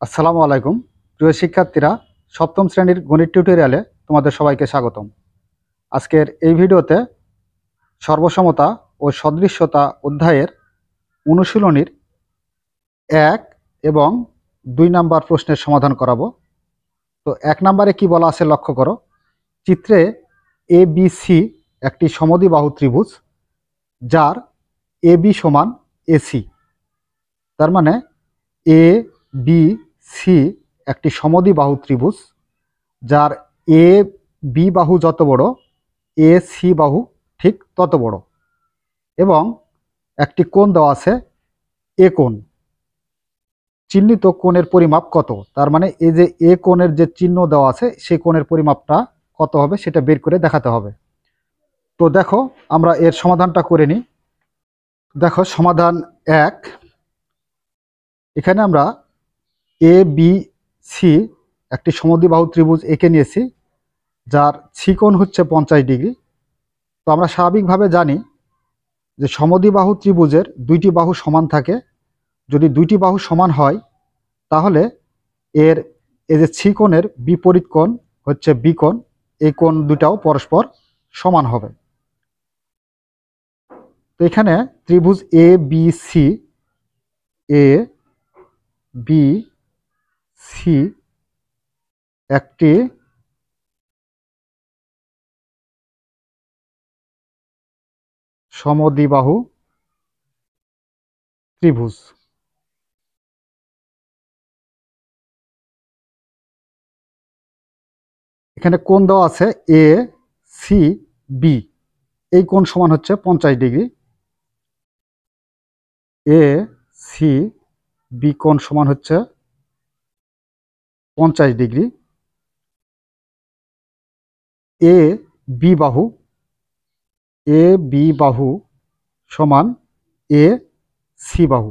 আসসালামু আলাইকুম প্রিয় শিক্ষার্থীরা, সপ্তম শ্রেণীর গণিত টিউটোরিয়ালে তোমাদের সবাইকে স্বাগতম। আজকের এই ভিডিওতে সর্বসমতা ও সদৃশ্যতা অধ্যায়ের অনুশীলনীর 1 এবং 2 নাম্বার প্রশ্নের সমাধান করাবো। তো 1 নাম্বারে কি বলা আছে লক্ষ্য করো। চিত্রে ABC একটি সমদ্বিবাহু ত্রিভুজ, যার AB সমান AC। তার মানে ABC একটি সমদ্বিবাহু ত্রিভুজ, যার এ বি বাহু যত বড়, এ সি বাহু ঠিক তত বড়, এবং একটি কোণ দেওয়া আছে এ কোণ। চিহ্নিত কোণের পরিমাপ কত? তার মানে এই যে এ কোণের যে চিহ্ন দেওয়া আছে সেই কোণের পরিমাপটা কত হবে সেটা বের করে দেখাতে হবে। তো দেখো আমরা এর সমাধানটা করে নিই। দেখো সমাধান 1। এখানে আমরা এ বি সি একটি সমদ্বিবাহু ত্রিভুজ এঁকে নিয়েছি, যার সি কোণ হচ্ছে 50 ডিগ্রি। তো আমরা স্বাভাবিকভাবে জানি যে সমদ্বিবাহু ত্রিভুজের দুইটি বাহু সমান থাকে। যদি দুইটি বাহু সমান হয় তাহলে এর এই যে সি কোণের বিপরীত কোণ হচ্ছে বি কোণ, এই কোণ দুটাও পরস্পর সমান হবে। তো এখানে ত্রিভুজ এ বি সি একটি সমদ্বিবাহু ত্রিভুজ। এখানে কোণ দেওয়া আছে এ সি বি, এই কোণ সমান হচ্ছে 50 ডিগ্রি। এ সি বি কোণ সমান হচ্ছে 50 ডিগ্রি। এ বি বাহু সমান এ সি বাহু।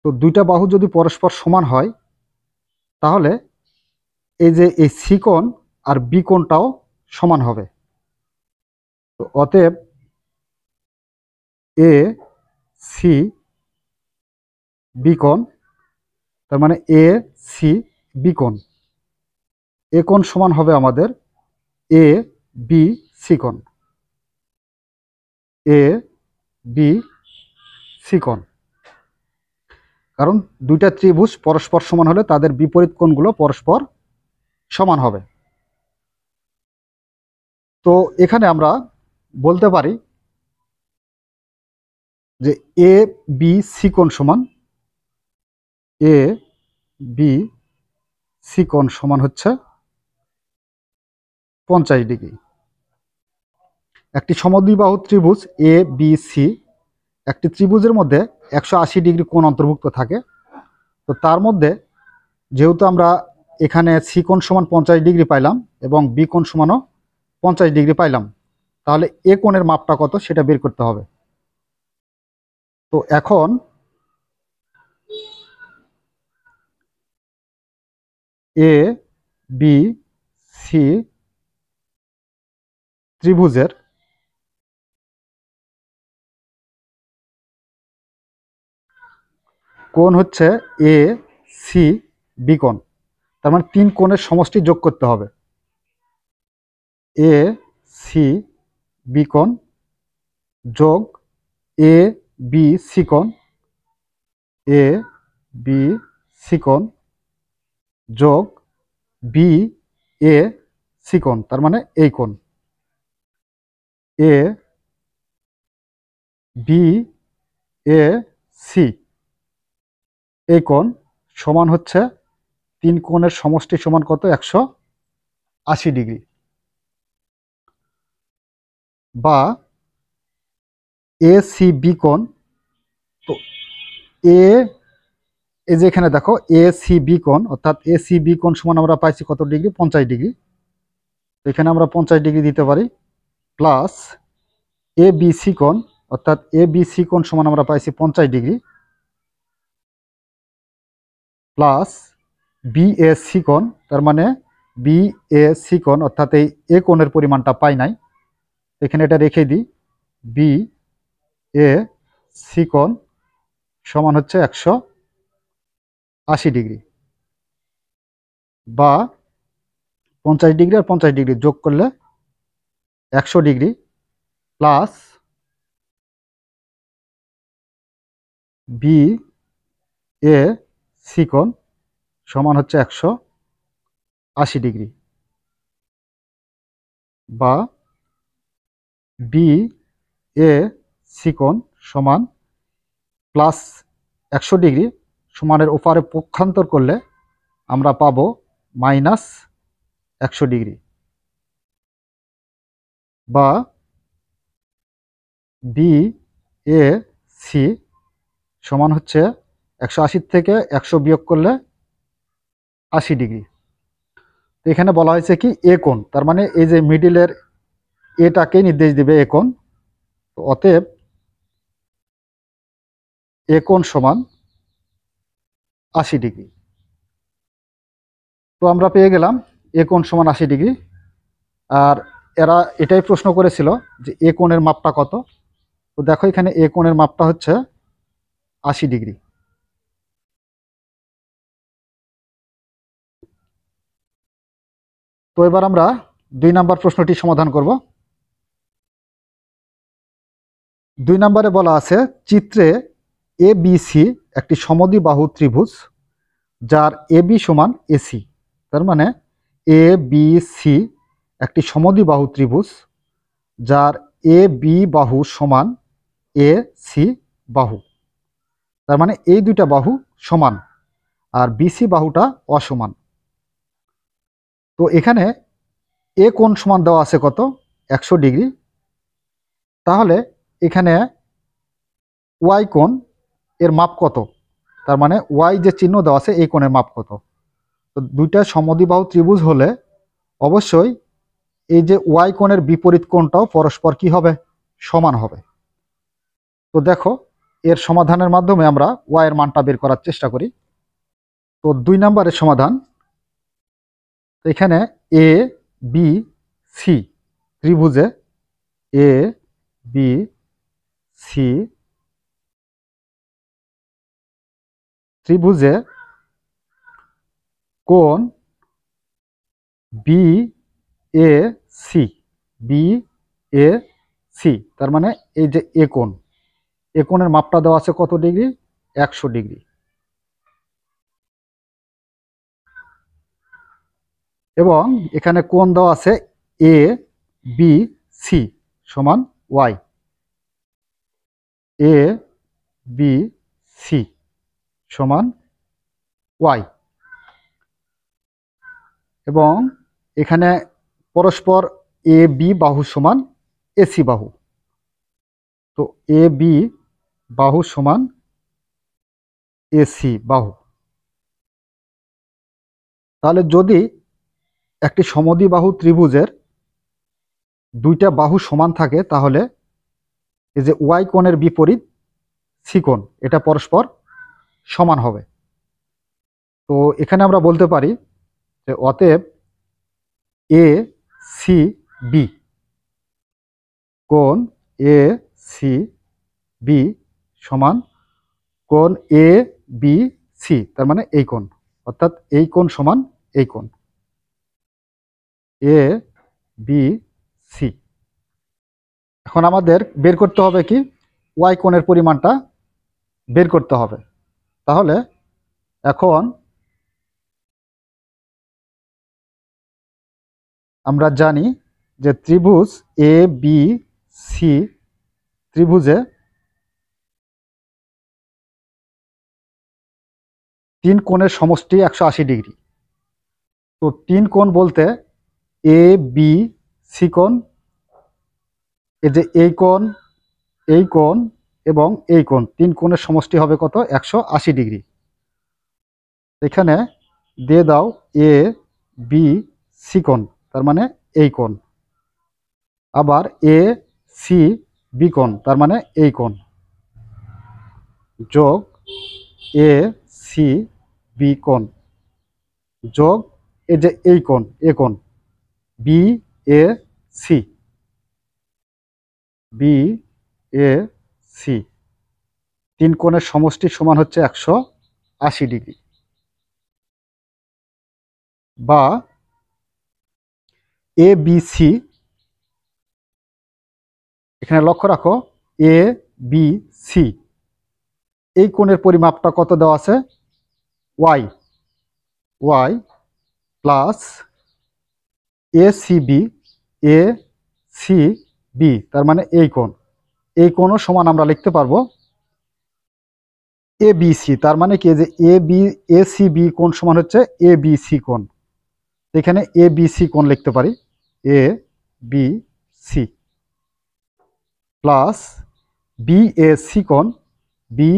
তো দুইটা বাহু যদি পরস্পর সমান হয় তাহলে এই যে এই সি কোণ আর বি কোণটাও সমান হবে। তো অতএব এ সি বি কোণ, তার মানে এ সি বি কোণ, এ কোণ সমান হবে আমাদের এ বি সি কোণ। এ বি সি কোণ, কারণ দুইটা ত্রিভুজ পরস্পর সমান হলে তাদের বিপরীত কোণগুলো পরস্পর সমান হবে। তো এখানে আমরা বলতে পারি যে এ বি সি কোণ সমান এ বি সি কোণ সমান হচ্ছে 50 ডিগ্রি। একটি সমদ্বিবাহু ত্রিভুজ এ বি সি, একটি ত্রিভুজের মধ্যে 180 ডিগ্রি কোণ অন্তর্ভুক্ত থাকে। তো তার মধ্যে যেহেতু আমরা এখানে সি কোণ সমান 50 ডিগ্রি পাইলাম এবং বি কোণ সমানও 50 ডিগ্রি পাইলাম, তাহলে এ কোণের মাপটা কত সেটা বের করতে হবে। তো এখন এ বি সি ত্রিভুজের কোণ হচ্ছে এ সি বি কোণ। তার মানে 3 কোণের সমষ্টি যোগ করতে হবে। এ সি বি কোণ যোগ এ বি সি কোণ, এ বি সি কোণ যোগ বি এ সি কোণ, তার মানে এই কোণ এ বি এ সি, এই কোণ সমান হচ্ছে 3 কোণের সমষ্টি সমান কত? 180 ডিগ্রি। বা এ সি বি কোণ, তো এ এই যে এখানে দেখো এ সি বি কোণ, অর্থাৎ এ সি বি কোণ সমান আমরা পাইছি কত ডিগ্রি? 50 ডিগ্রি। এখানে আমরা 50 ডিগ্রি দিতে পারি, প্লাস এ বি সি কোণ, অর্থাৎ এ বি সি কোণ সমান আমরা পাইছি 50 degree, plus B A C কোণ, তার মানে বি এ সি কোণ, অর্থাৎ এই এ কোণের পরিমাণটা পাই নাই, এখানে এটা রেখে দিই। বি এ সি কোণ সমান হচ্ছে 80 ডিগ্রি, বা 50 ডিগ্রি আর 50 ডিগ্রি যোগ করলে 100 degree, plus B A C কোণ সমান হচ্ছে 180 ডিগ্রি, বা বি এ সি কোণ সমান প্লাস 100 ডিগ্রি সমানের ওপারে পক্ষান্তর করলে আমরা পাবো মাইনাস 100 ডিগ্রি, বা বি এ সি সমান হচ্ছে 180 থেকে 100 বিয়োগ করলে 80 ডিগ্রি। এখানে বলা হয়েছে কি এ কোণ, তার মানে এই যে মিডিলের এটাকে নির্দেশ দিবে এ কোণ। অতএব এ কোণ সমান 80 ডিগ্রি। তো আমরা পেয়ে গেলাম এ কোণ সমান 80 ডিগ্রি। আর এরা এটাই প্রশ্ন করেছিল যে এ কোণের মাপটা কত। তো দেখো এখানে এ কোণের মাপটা হচ্ছে 80 ডিগ্রি। তো এবার আমরা 2 নাম্বার প্রশ্নটি সমাধান করব। 2 নম্বরে বলা আছে চিত্রে এ বি সি একটি সমদ্বিবাহু ত্রিভুজ যার এ বি সমান এসি। তার মানে এ বি সি একটি সমদ্বিবাহু ত্রিভুজ যার এ বি বাহু সমান এ সি বাহু। তার মানে এই দুইটা বাহু সমান আর বিসি বাহুটা অসমান। তো এখানে এ কোণ সমান দেওয়া আছে কত, 100 ডিগ্রি। তাহলে এখানে ওয়াই কোণ এর মাপ কত, তার মানে ওয়াই যে চিহ্ন দেওয়া আছে এই কোণের মাপ কত। তো দুইটা সমদ্বিবাহু ত্রিভুজ হলে অবশ্যই এই যে ওয়াই কোণের বিপরীত কোণটাও পরস্পর কি হবে, সমান হবে। তো দেখো এর সমাধানের মাধ্যমে আমরা ওয়াই এর মানটা বের করার চেষ্টা করি। তো 2 নম্বরের সমাধান, এখানে এ বি সি ত্রিভুজে এ বি সি ত্রিভুজে কোণ B A C, B A C তার মানে এই যে এ কোণ, এ কোণের মাপটা দেওয়া আছে কত ডিগ্রি, 100 ডিগ্রি। এবং এখানে কোণ দেওয়া আছে এ বি সি সমান ওয়াই, এ বি সি সমান ওয়াই। এবং এখানে পরস্পর এ বি বাহু সমান এসি বাহু। তো এ বি বাহু সমান এসি বাহু। তাহলে যদি একটি সমদ্বিবাহু ত্রিভুজের দুইটা বাহু সমান থাকে তাহলে এই যে ওয়াই কোণের বিপরীত সি কোণ এটা পরস্পর সমান হবে। তো এখানে আমরা বলতে পারি যে অতএব এ সি বি কোণ এ সি বি সমান কোণ এ বি সি, তার মানে এই কোণ, অর্থাৎ এই কোণ সমান এই কোণ এ বি সি। এখন আমাদের বের করতে হবে কি, ওয়াই কোণের পরিমাণটা বের করতে হবে। তাহলে এখন আমরা জানি যে ত্রিভুজ এ বি সি ত্রিভুজে 3 কোণের সমষ্টি 180 ডিগ্রি। তো 3 কোণ বলতে এ বি সি কোণ, এই যে এই কোণ এবং এই কোণ, 3 কোণের সমষ্টি হবে কত, 180 ডিগ্রি। এখানে দিয়ে দাও এ বি সি কোণ, তার মানে এই কোণ, আবার এ সি বি কোণ তার মানে এই কোণ, যোগ এ সি বি কোণ যোগ এই যে এই কোণ এ কোণ B A C, B A C 3 কোণের সমষ্টি সমান হচ্ছে 180 ডিগ্রি। বা এ বি সি, এখানে লক্ষ্য রাখো এ বি সি, এই কোণের পরিমাপটা কত দেওয়া আছে, Y, Y plus A C B, A C B, তার মানে এই কোণও সমান আমরা লিখতে পারবো এ বি সি, তার মানে কি যে এ সি বি কোণ সমান হচ্ছে এ বি সি কোণ, এখানে এ বি সি কোণ লিখতে পারি, A B C plus B A C কোণ, বি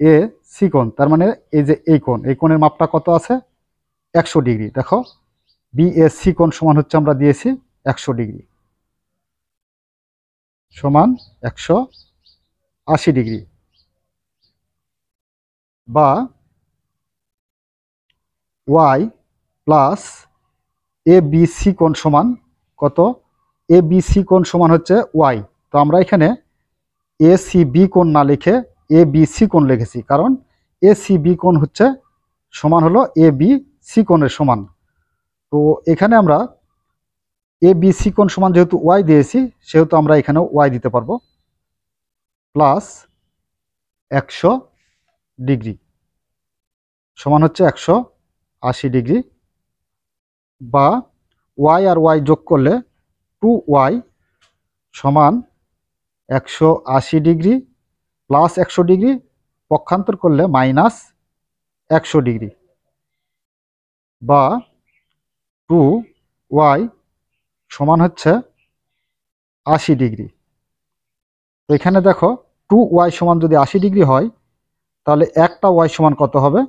এ সি কোণ, তার মানে এই যে এই কোণের মাপটা কত আছে, 100 ডিগ্রি। দেখো বি এ সি কোণ সমান হচ্ছে আমরা দিয়েছি 100 ডিগ্রি সমান 180 ডিগ্রি, বা ওয়াই প্লাস এ বি সি কোণ সমান কত, এ বি সি কোণ সমান হচ্ছে ওয়াই, তো আমরা এখানে এ সি বি কোণ না লিখে এ বি সি কোণ লিখেছি, কারণ এ সি বি কোণ হচ্ছে সমান হলো এ বি সি কোণের সমান। তো এখানে আমরা এ বি সি কোণ সমান যেহেতু ওয়াই দিয়েছি, সেহেতু আমরা এখানেও ওয়াই দিতে পারবো, প্লাস 100 ডিগ্রি সমান হচ্ছে 180 ডিগ্রি, বা ওয়াই আর ওয়াই যোগ করলে 2y সমান 180 ডিগ্রি প্লাস 100 ডিগ্রি, পক্ষান্তর করলে মাইনাস 100 ডিগ্রি, বা 2y সমান হচ্ছে 80 ডিগ্রি। তো এখানে দেখো 2y সমান যদি 80 ডিগ্রি হয়, তাহলে একটা y সমান কত হবে,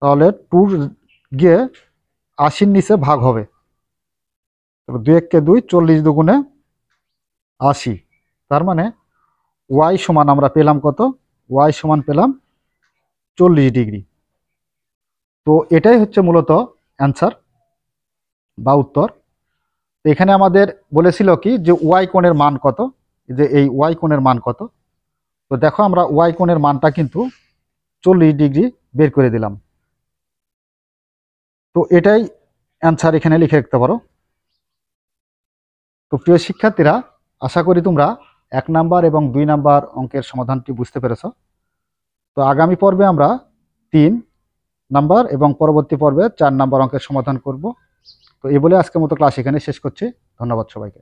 তাহলে 2 গিয়ে 80-র নিচে ভাগ হবে, 2 1 কে 2, 40 দুগুণে 80, তার মানে y সমান আমরা পেলাম কত, y সমান পেলাম 40 ডিগ্রি। তো এটাই হচ্ছে মূলত অ্যান্সার বা উত্তর। তো এখানে আমাদের বলেছিল কি যে ওয়াই কোণের মান কত, যে এই ওয়াই কোণের মান কত, তো দেখো আমরা ওয়াই কোণের মানটা কিন্তু 40 ডিগ্রি বের করে দিলাম। তো এটাই অ্যান্সার এখানে লিখে রাখতে পারো। তো প্রিয় শিক্ষার্থীরা, আশা করি তোমরা 1 নাম্বার এবং 2 নাম্বার অঙ্কের সমাধানটি বুঝতে পেরেছ। তো আগামী পর্বে আমরা 3 নাম্বার এবং পরবর্তী পর্বে 4 নাম্বার অঙ্কের সমাধান করব। তো এই বলে আজকের মতো ক্লাস এখানে শেষ করছি। ধন্যবাদ সবাইকে।